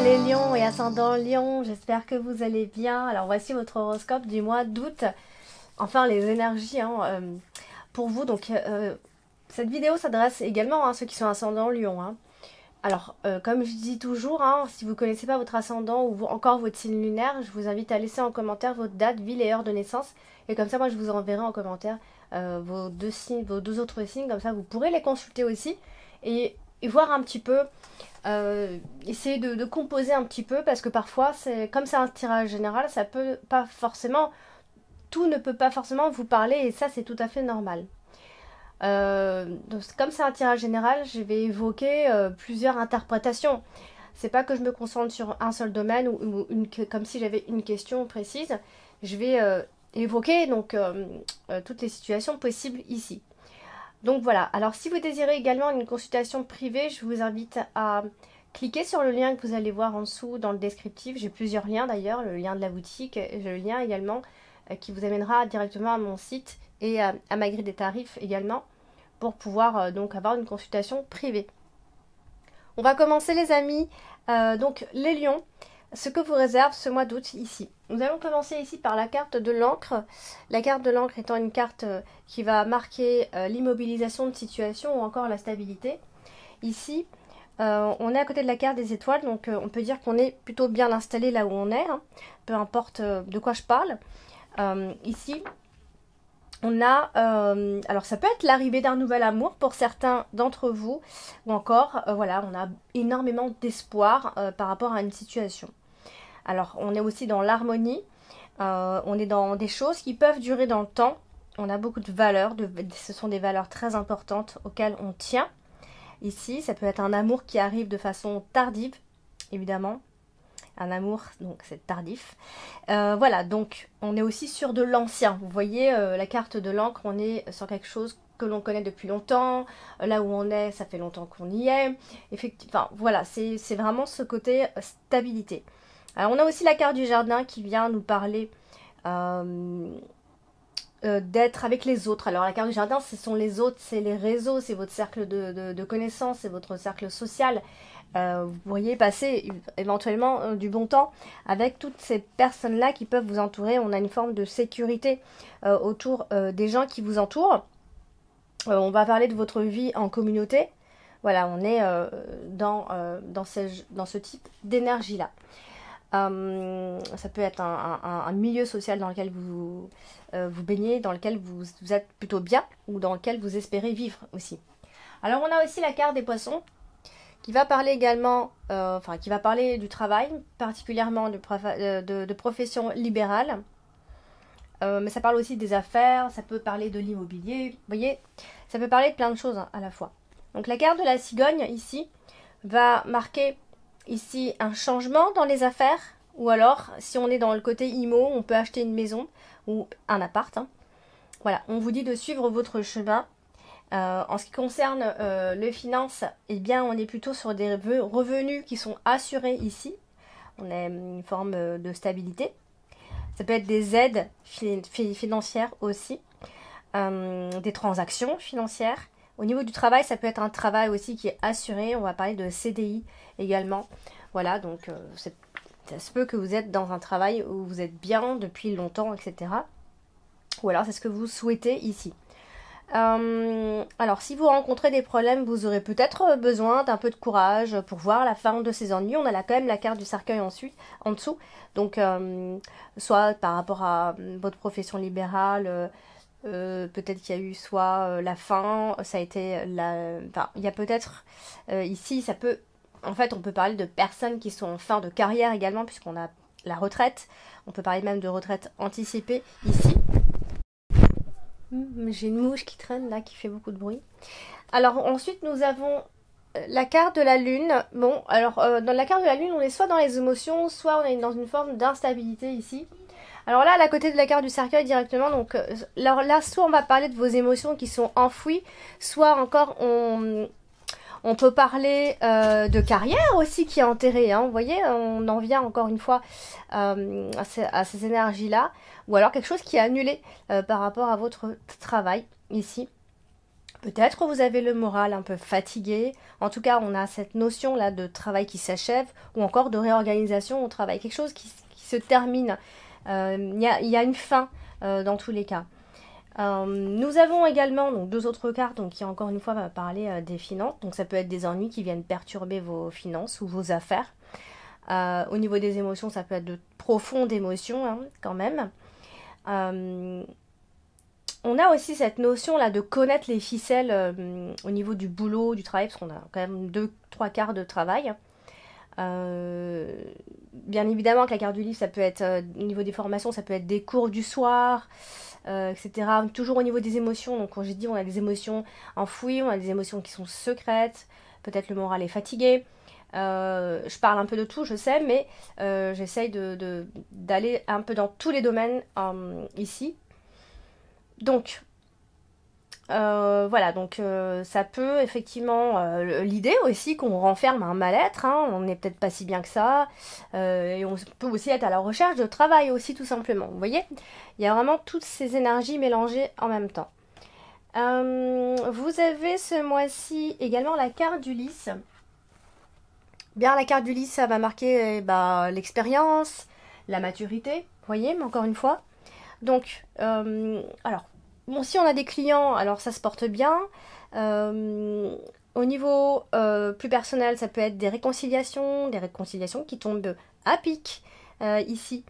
les lions et ascendant lion, j'espère que vous allez bien. Alors voici votre horoscope du mois d'août. Enfin les énergies pour vous. Donc cette vidéo s'adresse également à ceux qui sont ascendant lion. Alors comme je dis toujours, si vous ne connaissez pas votre ascendant ou encore votre signe lunaire, je vous invite à laisser en commentaire votre date, ville et heure de naissance. Et comme ça moi je vous enverrai en commentaire vos deux signes, vos deux autres signes. Comme ça vous pourrez les consulter aussi et voir un petit peu. Essayer de composer un petit peu parce que parfois comme c'est un tirage général, ça peut pas forcément, tout ne peut pas forcément vous parler et ça c'est tout à fait normal. Donc, comme c'est un tirage général, je vais évoquer plusieurs interprétations. C'est pas que je me concentre sur un seul domaine ou comme si j'avais une question précise. Je vais évoquer donc toutes les situations possibles ici. Donc voilà, alors si vous désirez également une consultation privée, je vous invite à cliquer sur le lien que vous allez voir en dessous dans le descriptif. J'ai plusieurs liens d'ailleurs, le lien de la boutique, le lien également qui vous amènera directement à mon site et à ma grille des tarifs également pour pouvoir donc avoir une consultation privée. On va commencer les amis, donc les lions, ce que vous réserve ce mois d'août ici. Nous allons commencer ici par la carte de l'encre. La carte de l'encre étant une carte qui va marquer l'immobilisation de situation ou encore la stabilité. Ici, on est à côté de la carte des étoiles, donc on peut dire qu'on est plutôt bien installé là où on est, peu importe de quoi je parle. Ici, on a, alors ça peut être l'arrivée d'un nouvel amour pour certains d'entre vous, ou encore, voilà, on a énormément d'espoir par rapport à une situation. Alors, on est aussi dans l'harmonie, on est dans des choses qui peuvent durer dans le temps. On a beaucoup de valeurs, ce sont des valeurs très importantes auxquelles on tient. Ici, ça peut être un amour qui arrive de façon tardive, évidemment. Un amour, donc c'est tardif. Voilà, donc on est aussi sur de l'ancien. Vous voyez, la carte de l'encre, on est sur quelque chose que l'on connaît depuis longtemps. Là où on est, ça fait longtemps qu'on y est. Effectivement, enfin, voilà, c'est vraiment ce côté stabilité. Alors, on a aussi la carte du jardin qui vient nous parler d'être avec les autres. Alors la carte du jardin, ce sont les autres, c'est les réseaux, c'est votre cercle de connaissances, c'est votre cercle social. Vous pourriez passer éventuellement du bon temps avec toutes ces personnes-là qui peuvent vous entourer. On a une forme de sécurité autour des gens qui vous entourent. On va parler de votre vie en communauté. Voilà, on est dans ce type d'énergie-là. Ça peut être un milieu social dans lequel vous baignez, dans lequel vous êtes plutôt bien ou dans lequel vous espérez vivre aussi. Alors on a aussi la carte des poissons qui va parler également, qui va parler du travail, particulièrement de profession libérale. Mais ça parle aussi des affaires, ça peut parler de l'immobilier, vous voyez, ça peut parler de plein de choses à la fois. Donc la carte de la cigogne ici va marquer ici un changement dans les affaires, ou alors si on est dans le côté IMO, on peut acheter une maison ou un appart. Voilà, on vous dit de suivre votre chemin. En ce qui concerne les finances, eh bien on est plutôt sur des revenus qui sont assurés ici. On a une forme de stabilité. Ça peut être des aides financières aussi, des transactions financières. Au niveau du travail, ça peut être un travail aussi qui est assuré. On va parler de CDI également. Voilà, donc ça se peut que vous êtes dans un travail où vous êtes bien depuis longtemps, etc. Ou alors c'est ce que vous souhaitez ici. Alors si vous rencontrez des problèmes, vous aurez peut-être besoin d'un peu de courage pour voir la fin de ces ennuis. On a là quand même la carte du cercueil en dessous. Donc soit par rapport à votre profession libérale, peut-être qu'il y a eu soit la fin, ça a été la... Enfin, il y a peut-être ici, ça peut... En fait, on peut parler de personnes qui sont en fin de carrière également, puisqu'on a la retraite. On peut parler même de retraite anticipée ici. J'ai une mouche qui traîne là, qui fait beaucoup de bruit. Alors ensuite, nous avons la carte de la lune. Bon, alors dans la carte de la lune, on est soit dans les émotions, soit on est dans une forme d'instabilité ici. Alors là, à côté de la carte du cercueil directement, donc alors là, soit on va parler de vos émotions qui sont enfouies, soit encore on peut parler de carrière aussi qui est enterrée. Vous voyez, on en vient encore une fois à ces énergies-là. Ou alors quelque chose qui est annulé par rapport à votre travail ici. Peut-être que vous avez le moral un peu fatigué. En tout cas, on a cette notion-là de travail qui s'achève ou encore de réorganisation au travail. Quelque chose qui se termine. Il y a une fin dans tous les cas. Nous avons également donc, deux autres cartes donc, qui encore une fois va parler des finances. Donc ça peut être des ennuis qui viennent perturber vos finances ou vos affaires. Au niveau des émotions, ça peut être de profondes émotions hein, quand même. On a aussi cette notion là de connaître les ficelles au niveau du boulot, du travail, parce qu'on a quand même 2-3 quarts de travail. Bien évidemment que la carte du livre, ça peut être au niveau des formations, ça peut être des cours du soir, etc. Toujours au niveau des émotions, donc quand j'ai dit on a des émotions enfouies, on a des émotions qui sont secrètes, peut-être le moral est fatigué. Je parle un peu de tout, je sais, mais j'essaye d'aller un peu dans tous les domaines ici. Donc, voilà, donc ça peut effectivement, l'idée aussi qu'on renferme un mal-être, hein, on n'est peut-être pas si bien que ça, et on peut aussi être à la recherche de travail aussi tout simplement, vous voyez, il y a vraiment toutes ces énergies mélangées en même temps. Vous avez ce mois-ci également la carte d'Ulysse. Bien, la carte d'Ulysse, ça va marquer l'expérience, la maturité, vous voyez, mais encore une fois. Donc, alors, bon, si on a des clients, alors ça se porte bien. Au niveau plus personnel, ça peut être des réconciliations qui tombent à pic ici.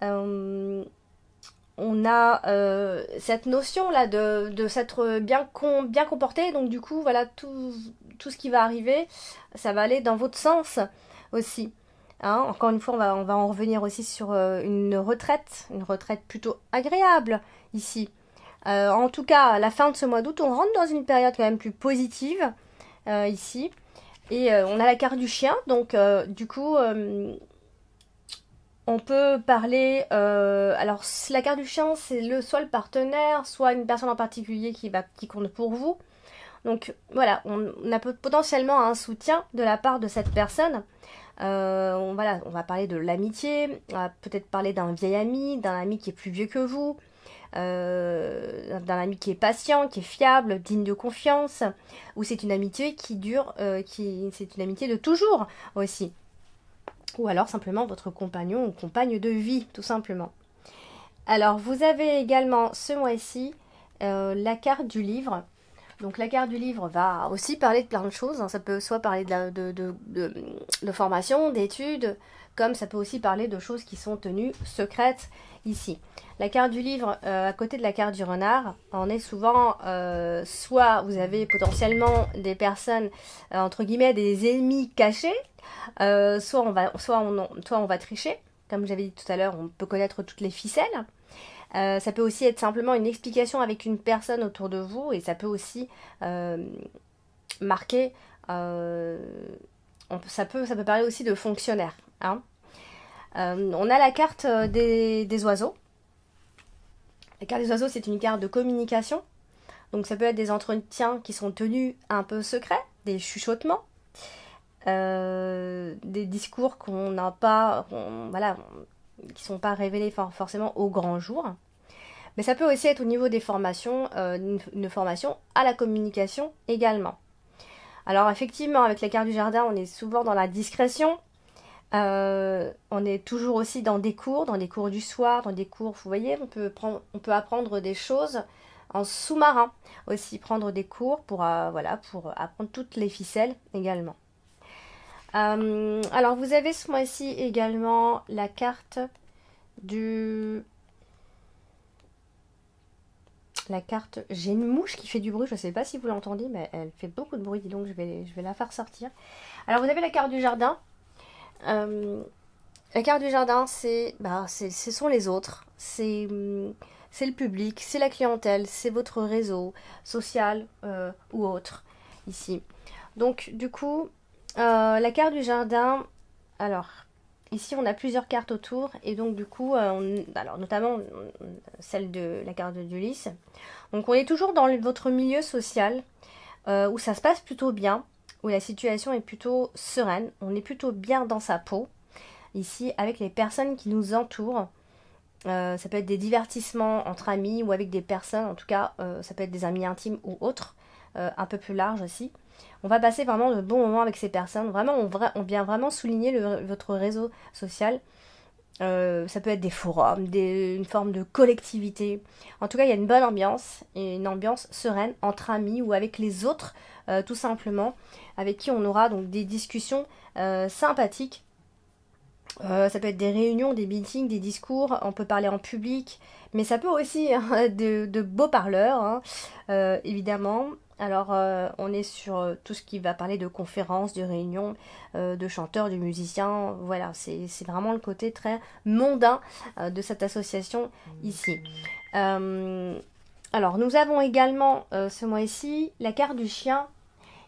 On a cette notion là de s'être bien comporté, donc du coup, voilà, tout ce qui va arriver, ça va aller dans votre sens aussi. Hein, encore une fois, on va en revenir aussi sur une retraite plutôt agréable ici. En tout cas, à la fin de ce mois d'août, on rentre dans une période quand même plus positive ici. Et on a la carte du chien, donc du coup, on peut parler... alors, la carte du chien, c'est soit le partenaire, soit une personne en particulier qui compte pour vous. Donc voilà, on a potentiellement un soutien de la part de cette personne. On va parler de l'amitié, on va peut-être parler d'un vieil ami, d'un ami qui est plus vieux que vous, d'un ami qui est patient, qui est fiable, digne de confiance, ou c'est une amitié qui dure, c'est une amitié de toujours aussi. Ou alors simplement votre compagnon ou compagne de vie, tout simplement. Alors vous avez également ce mois-ci la carte du livre. Donc la carte du livre va aussi parler de plein de choses, hein. Ça peut soit parler de formation, d'études, comme ça peut aussi parler de choses qui sont tenues secrètes ici. La carte du livre, à côté de la carte du renard, on est souvent, soit vous avez potentiellement des personnes, entre guillemets, des ennemis cachés, soit on va tricher, comme j'avais dit tout à l'heure, on peut connaître toutes les ficelles. Ça peut aussi être simplement une explication avec une personne autour de vous et ça peut aussi marquer, ça peut parler aussi de fonctionnaires. Hein. On a la carte des oiseaux. La carte des oiseaux, c'est une carte de communication. Donc ça peut être des entretiens qui sont tenus un peu secrets, des chuchotements, des discours qu'on n'a pas, qui sont pas révélés forcément au grand jour. Mais ça peut aussi être au niveau des formations, une formation à la communication également. Alors effectivement, avec la carte du jardin, on est souvent dans la discrétion. On est toujours aussi dans des cours du soir, dans des cours, vous voyez, on peut apprendre des choses en sous-marin. Aussi prendre des cours pour apprendre toutes les ficelles également. Alors vous avez ce mois-ci également la carte j'ai une mouche qui fait du bruit, je ne sais pas si vous l'entendez, mais elle fait beaucoup de bruit, donc je vais la faire sortir. Alors vous avez la carte du jardin. La carte du jardin, ce sont les autres, c'est le public, c'est la clientèle, c'est votre réseau social ou autre ici. Donc du coup, la carte du jardin, alors ici on a plusieurs cartes autour et donc du coup, alors notamment celle de la carte d'Ulysse. Donc on est toujours dans votre milieu social où ça se passe plutôt bien, où la situation est plutôt sereine, on est plutôt bien dans sa peau ici avec les personnes qui nous entourent. Ça peut être des divertissements entre amis ou avec des personnes, en tout cas ça peut être des amis intimes ou autres. un peu plus large aussi. On va passer vraiment de bons moments avec ces personnes. Vraiment, on vient vraiment souligner votre réseau social. Ça peut être des forums, une forme de collectivité. En tout cas, il y a une bonne ambiance et une ambiance sereine entre amis ou avec les autres, tout simplement, avec qui on aura donc des discussions sympathiques. Ça peut être des réunions, des meetings, des discours, on peut parler en public, mais ça peut aussi de beaux parleurs, hein, évidemment. Alors, on est sur tout ce qui va parler de conférences, de réunions, de chanteurs, de musiciens. Voilà, c'est vraiment le côté très mondain de cette association ici. Alors, nous avons également ce mois-ci la carte du chien.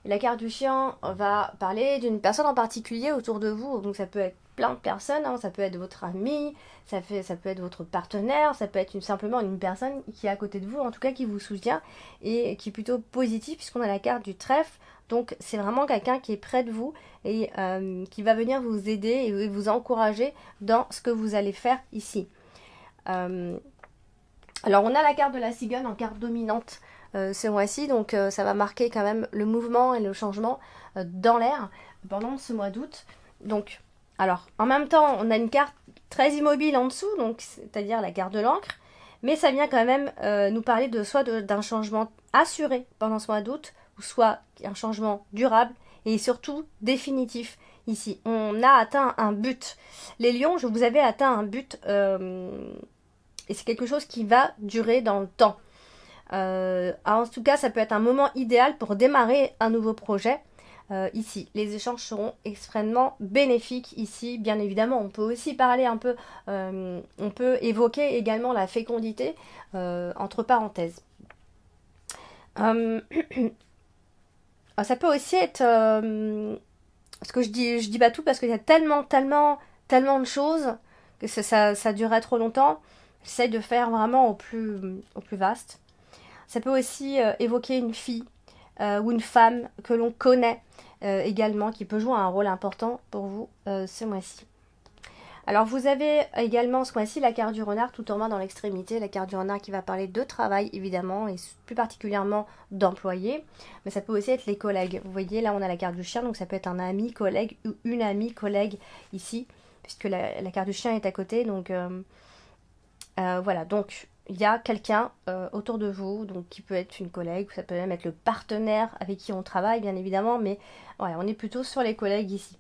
La carte du chien va parler d'une personne en particulier autour de vous. Donc, ça peut être plein de personnes, hein. Ça peut être votre ami, ça peut être votre partenaire, ça peut être simplement une personne qui est à côté de vous, en tout cas qui vous soutient et qui est plutôt positive puisqu'on a la carte du trèfle. Donc c'est vraiment quelqu'un qui est près de vous et qui va venir vous aider et vous encourager dans ce que vous allez faire ici. Alors on a la carte de la cigogne en carte dominante ce mois-ci, donc ça va marquer quand même le mouvement et le changement dans l'air pendant ce mois d'août. Donc alors, en même temps, on a une carte très immobile en dessous, donc c'est-à-dire la carte de l'encre, mais ça vient quand même nous parler d'un changement assuré pendant ce mois d'août, ou soit un changement durable et surtout définitif. Ici, on a atteint un but. Les lions, vous avez atteint un but et c'est quelque chose qui va durer dans le temps. En tout cas, ça peut être un moment idéal pour démarrer un nouveau projet. Ici, les échanges seront extrêmement bénéfiques ici, bien évidemment. On peut aussi parler un peu, on peut évoquer également la fécondité entre parenthèses. Ça peut aussi être, parce que je dis pas tout parce qu'il y a tellement de choses que ça durerait trop longtemps. J'essaye de faire vraiment au plus vaste. Ça peut aussi évoquer une fille ou une femme que l'on connaît également, qui peut jouer un rôle important pour vous ce mois-ci. Alors vous avez également ce mois-ci la carte du renard tout en bas dans l'extrémité, la carte du renard qui va parler de travail évidemment et plus particulièrement d'employés, mais ça peut aussi être les collègues. Vous voyez là on a la carte du chien, donc ça peut être un ami collègue ou une amie collègue ici, puisque la carte du chien est à côté, donc voilà, donc il y a quelqu'un autour de vous, donc qui peut être une collègue, ça peut même être le partenaire avec qui on travaille bien évidemment, mais voilà, on est plutôt sur les collègues ici.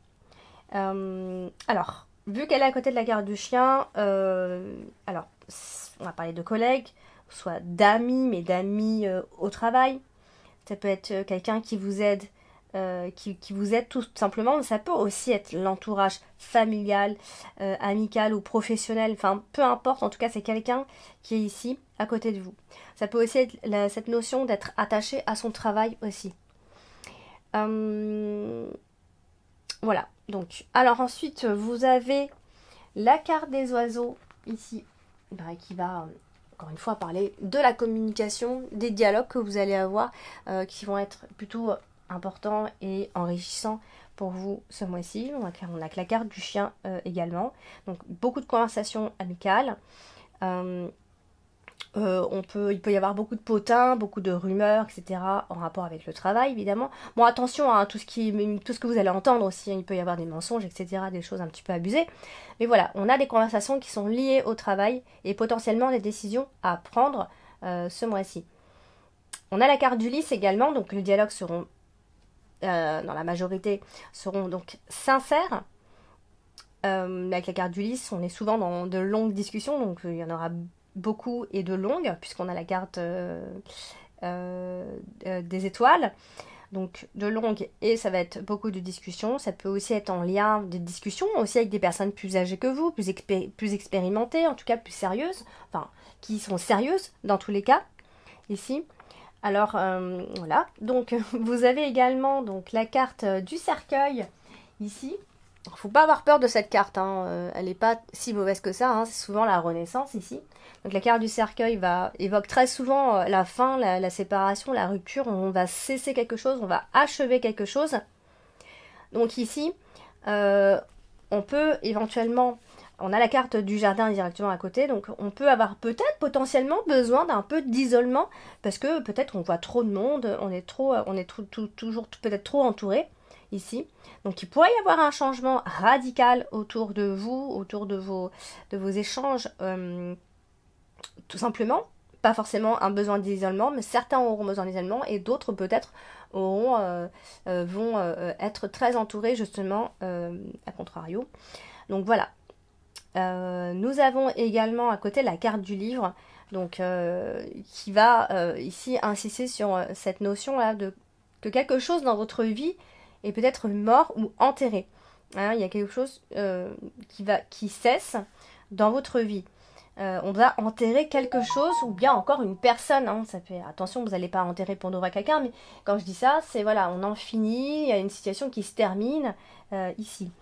Alors, vu qu'elle est à côté de la carte du chien, alors on va parler de collègues, soit d'amis, mais d'amis au travail. Ça peut être quelqu'un qui vous aide, qui vous aide tout simplement. Ça peut aussi être l'entourage familial, amical ou professionnel. Enfin, peu importe. En tout cas, c'est quelqu'un qui est ici, à côté de vous. Ça peut aussi être cette notion d'être attaché à son travail aussi. Voilà. Donc, alors ensuite, vous avez la carte des oiseaux ici, qui va encore une fois parler de la communication, des dialogues que vous allez avoir, qui vont être plutôt importants et enrichissants pour vous ce mois-ci. On a la carte du chien également, donc beaucoup de conversations amicales. Il peut y avoir beaucoup de potins, beaucoup de rumeurs, etc. en rapport avec le travail, évidemment. Bon, attention à tout ce que vous allez entendre aussi, hein, il peut y avoir des mensonges, etc., des choses un petit peu abusées. Mais voilà, on a des conversations qui sont liées au travail et potentiellement des décisions à prendre ce mois-ci. On a la carte du lys également, donc les dialogues seront, dans la majorité, seront donc sincères. Avec la carte du lys, on est souvent dans de longues discussions, donc il y en aura beaucoup et de longues, puisqu'on a la carte des étoiles, donc de longues, et ça va être beaucoup de discussions. Ça peut aussi être en lien de discussions aussi avec des personnes plus âgées que vous, plus expérimentées, en tout cas plus sérieuses, enfin qui sont sérieuses dans tous les cas ici. Alors voilà, donc vous avez également donc la carte du cercueil ici. Il ne faut pas avoir peur de cette carte, hein. Elle n'est pas si mauvaise que ça, hein. C'est souvent la renaissance ici. Donc la carte du cercueil évoque très souvent la fin, la séparation, la rupture. On va cesser quelque chose, on va achever quelque chose. Donc ici, on peut éventuellement On a la carte du jardin directement à côté, donc on peut avoir peut-être potentiellement besoin d'un peu d'isolement, parce que peut-être on voit trop de monde, on est toujours peut-être trop entouré ici. Donc il pourrait y avoir un changement radical autour de vous, autour de vos échanges, tout simplement. Pas forcément un besoin d'isolement, mais certains auront besoin d'isolement et d'autres peut-être vont être très entourés justement à contrario. Donc voilà. Nous avons également à côté la carte du livre, donc qui va ici insister sur cette notion là que quelque chose dans votre vie est peut-être mort ou enterré. Hein, il y a quelque chose qui cesse dans votre vie. On doit enterrer quelque chose ou bien encore une personne. Hein, ça fait attention, vous n'allez pas enterrer pour de vrai quelqu'un, mais quand je dis ça, c'est voilà, on en finit, il y a une situation qui se termine ici.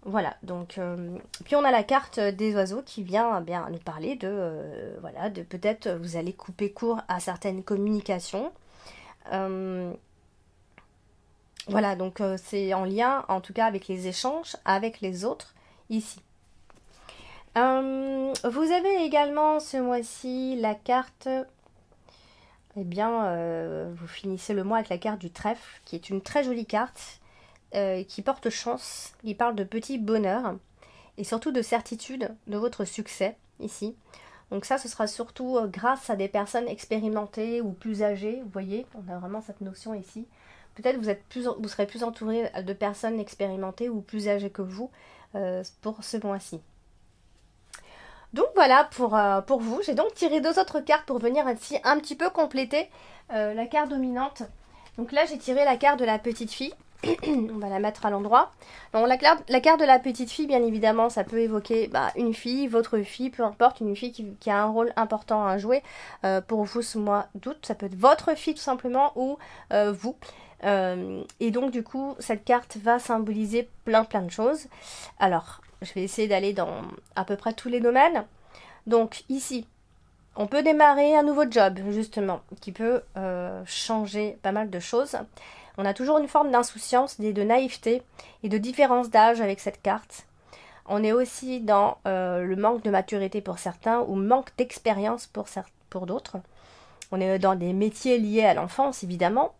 Voilà, donc puis on a la carte des oiseaux qui vient bien nous parler voilà, de peut-être vous allez couper court à certaines communications. Voilà, donc c'est en lien en tout cas avec les échanges avec les autres ici. Vous avez également ce mois-ci la carte, eh bien vous finissez le mois avec la carte du trèfle qui est une très jolie carte. Qui porte chance, qui parle de petits bonheurs et surtout de certitude de votre succès ici. Donc ça, ce sera surtout grâce à des personnes expérimentées ou plus âgées. Vous voyez, on a vraiment cette notion ici. Peut-être vous serez plus entouré de personnes expérimentées ou plus âgées que vous pour ce mois-ci. Donc voilà pour vous. J'ai donc tiré 2 autres cartes pour venir ici un petit peu compléter la carte dominante. Donc là, j'ai tiré la carte de la petite fille. On va la mettre à l'endroit. Donc la carte de la petite fille, bien évidemment, ça peut évoquer une fille, votre fille, peu importe, une fille qui a un rôle important à jouer pour vous ce mois d'août. Ça peut être votre fille tout simplement ou vous. Et donc du coup, cette carte va symboliser plein de choses. Alors, je vais essayer d'aller dans à peu près tous les domaines. Donc ici, on peut démarrer un nouveau job, justement, qui peut changer pas mal de choses. On a toujours une forme d'insouciance, de naïveté et de différence d'âge avec cette carte. On est aussi dans le manque de maturité pour certains ou manque d'expérience pour d'autres. On est dans des métiers liés à l'enfance, évidemment,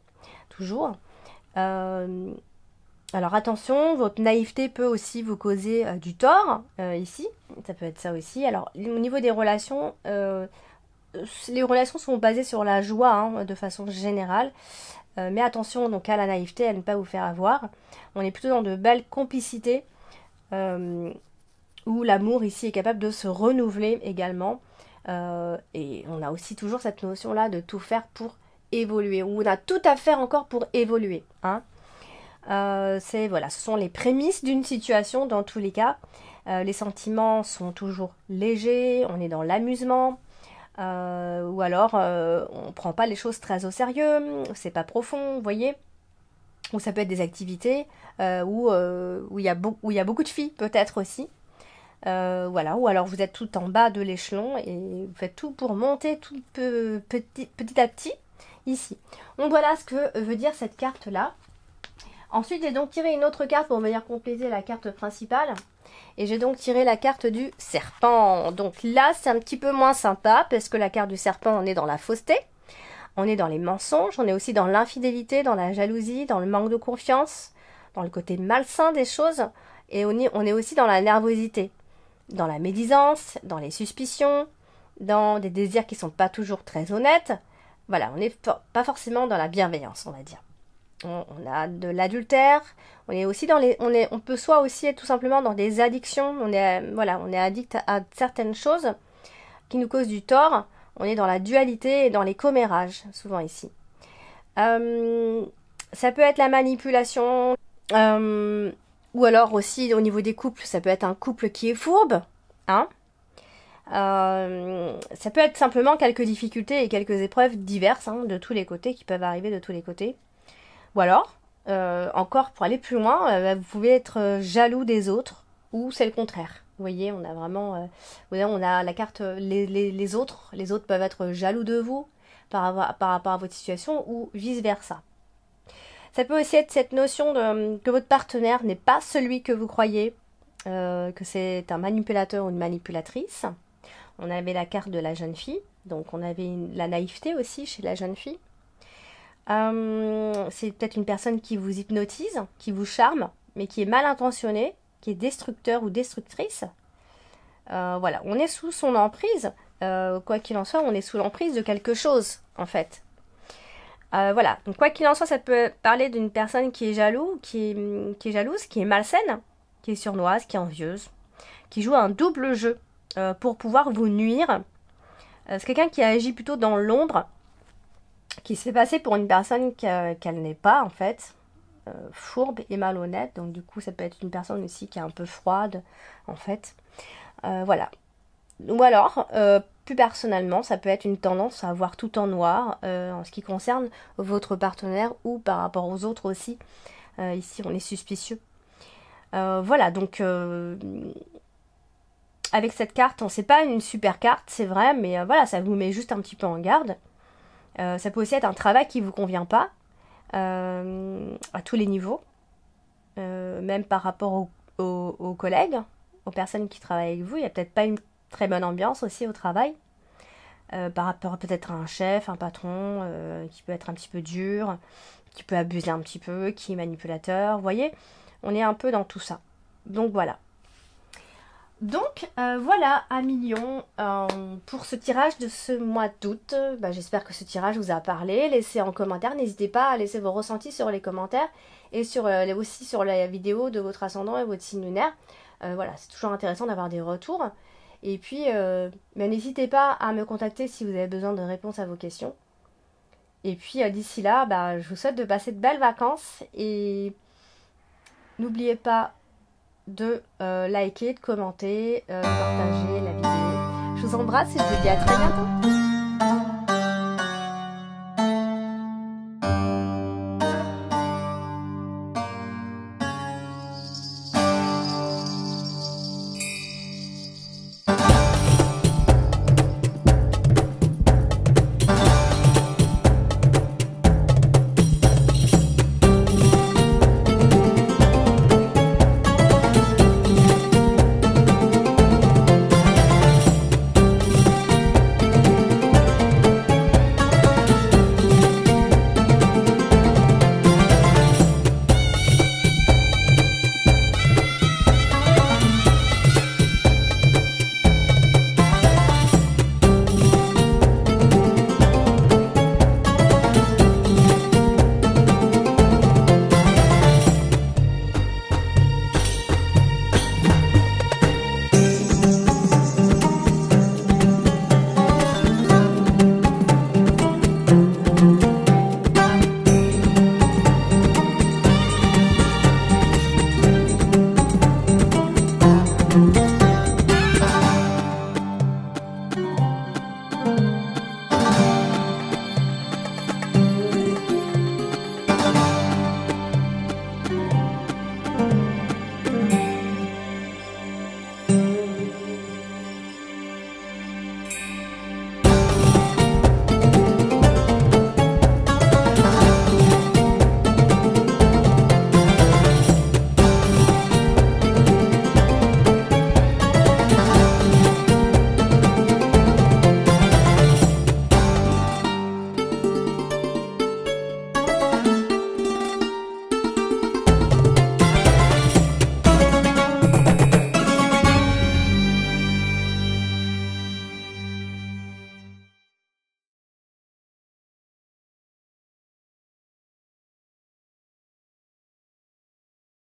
toujours. Alors attention, votre naïveté peut aussi vous causer du tort, ici. Ça peut être ça aussi. Alors au niveau des relations, les relations sont basées sur la joie, hein, de façon générale. Mais attention donc à la naïveté, à ne pas vous faire avoir. On est plutôt dans de belles complicités où l'amour ici est capable de se renouveler également. Et on a aussi toujours cette notion-là de tout faire pour évoluer. Où on a tout à faire encore pour évoluer. Hein. Voilà, ce sont les prémices d'une situation dans tous les cas. Les sentiments sont toujours légers, on est dans l'amusement. Ou alors on prend pas les choses très au sérieux, c'est pas profond, vous voyez. Ou ça peut être des activités où il y a beaucoup de filles peut-être aussi. Voilà, ou alors vous êtes tout en bas de l'échelon et vous faites tout pour monter tout petit à petit ici. Donc voilà ce que veut dire cette carte là. Ensuite j'ai donc tiré une autre carte pour venir compléter la carte principale. Et j'ai donc tiré la carte du serpent. Donc là, c'est un petit peu moins sympa parce que la carte du serpent, on est dans la fausseté, on est dans les mensonges, on est aussi dans l'infidélité, dans la jalousie, dans le manque de confiance, dans le côté malsain des choses. Et on est aussi dans la nervosité, dans la médisance, dans les suspicions, dans des désirs qui ne sont pas toujours très honnêtes. Voilà, on n'est pas forcément dans la bienveillance, on va dire. On a de l'adultère, on est aussi on peut soit aussi être tout simplement dans des addictions, on est addict à certaines choses qui nous causent du tort, on est dans la dualité et dans les commérages, souvent ici. Ça peut être la manipulation, ou alors aussi au niveau des couples, ça peut être un couple qui est fourbe, hein. Ça peut être simplement quelques difficultés et quelques épreuves diverses, hein, de tous les côtés, qui peuvent arriver de tous les côtés. Ou alors, encore pour aller plus loin, vous pouvez être jaloux des autres ou c'est le contraire. Vous voyez, on a vraiment, on a la carte les autres. Les autres peuvent être jaloux de vous par rapport à votre situation ou vice versa. Ça peut aussi être cette notion que votre partenaire n'est pas celui que vous croyez. que c'est un manipulateur ou une manipulatrice. On avait la carte de la jeune fille, donc on avait la naïveté aussi chez la jeune fille. C'est peut-être une personne qui vous hypnotise, qui vous charme, mais qui est mal intentionnée, qui est destructeur ou destructrice. Voilà, on est sous son emprise. Quoi qu'il en soit, on est sous l'emprise de quelque chose, en fait. Voilà, donc quoi qu'il en soit, ça peut parler d'une personne qui est jalouse, qui est jalouse, qui est malsaine, qui est sournoise, qui est envieuse, qui joue un double jeu pour pouvoir vous nuire. C'est quelqu'un qui agit plutôt dans l'ombre, qui se fait passer pour une personne qu'elle n'est pas, en fait, fourbe et malhonnête. Donc du coup, ça peut être une personne aussi qui est un peu froide, en fait. Voilà. Ou alors, plus personnellement, ça peut être une tendance à voir tout en noir en ce qui concerne votre partenaire ou par rapport aux autres aussi. Ici, on est suspicieux. Voilà, donc avec cette carte, c'est pas une super carte, c'est vrai, mais voilà, ça vous met juste un petit peu en garde. Ça peut aussi être un travail qui vous convient pas à tous les niveaux, même par rapport aux collègues, aux personnes qui travaillent avec vous. Il n'y a peut-être pas une très bonne ambiance aussi au travail, par rapport peut-être à un chef, un patron qui peut être un petit peu dur, qui peut abuser un petit peu, qui est manipulateur. Vous voyez, on est un peu dans tout ça. Donc voilà. Donc voilà, un million pour ce tirage de ce mois d'août. J'espère que ce tirage vous a parlé. Laissez en commentaire, n'hésitez pas à laisser vos ressentis sur les commentaires et aussi sur la vidéo de votre ascendant et votre signe lunaire. Voilà, c'est toujours intéressant d'avoir des retours. Et puis, n'hésitez pas à me contacter si vous avez besoin de réponses à vos questions. Et puis d'ici là, je vous souhaite de passer de belles vacances et n'oubliez pas de liker, de commenter, de partager la vidéo. Je vous embrasse et je vous dis à très bientôt.